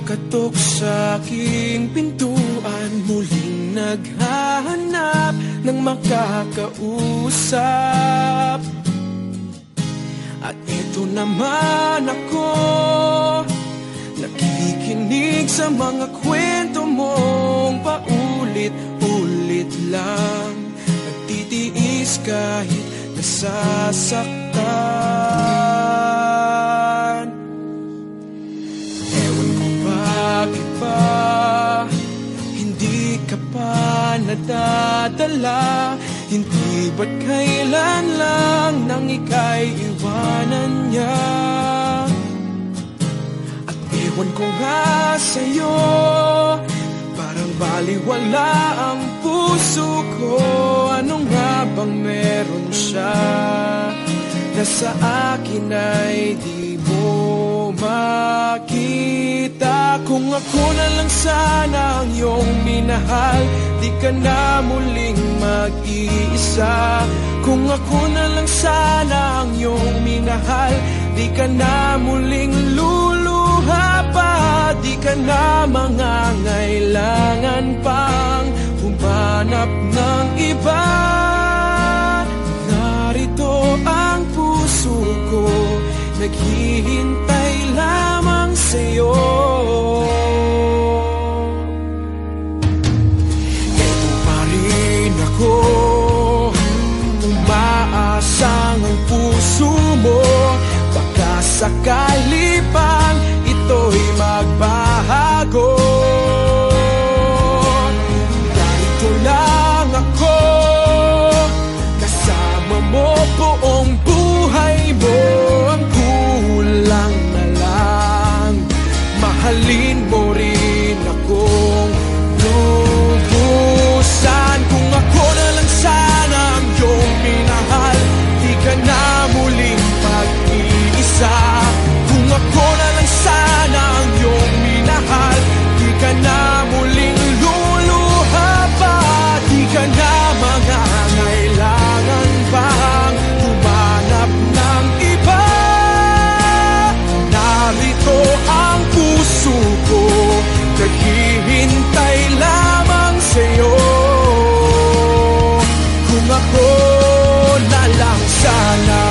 Katok sa aking pintuan, muling naghahanap ng makakausap. At ito naman ako, nakikinig sa mga kwento mong paulit-ulit lang. Nagtitiis kahit nasasaktan. Ewan ko bakit ba hindi ka pa nadadala. Hindi ba't kailan lang nang ika'y iwanan niya? At ewan ko nga sa'yo, parang baliwala ang puso ko. Ano nga bang meron siya na sa akin ay di mo makita? Kung ako na lang sana ang iyong minahal, di ka na muling mag-iisa. Kung ako na lang sana ang iyong minahal, di ka na muling luluha pa. Di ka na mangangailangan pang humanap ng iba. Narito ang puso ko, naghihintay lamang sa'yo. Eto pa rin ako, umaasang ang puso mo. Baka sakali pang ito'y magbago. Narito lang ako, kasama mo buong buhay mo. Ang kulang na lang, mahalin mo rin akong lubusan. Kung ako na lang sana ang iyong minahal, di ka na muling mag-iisa. Kung ako na lang sana ang iyong minahal, di ka na muling luluha pa. Di ka na mangangailangan pang humanap ng iba. Narito ang puso ko, naghihintay lamang sa'yo. Kung ako na lang sana.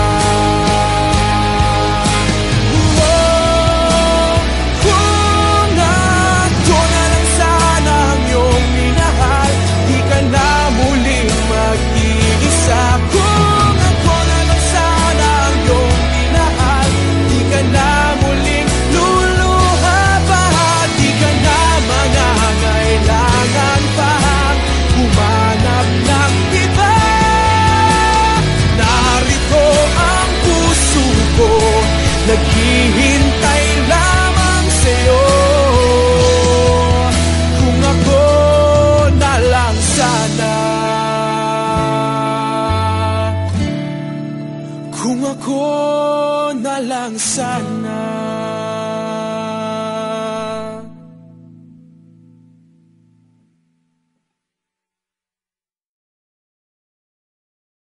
Naghihintay lamang sa'yo. Kung ako na lang sana. Kung ako na lang sana.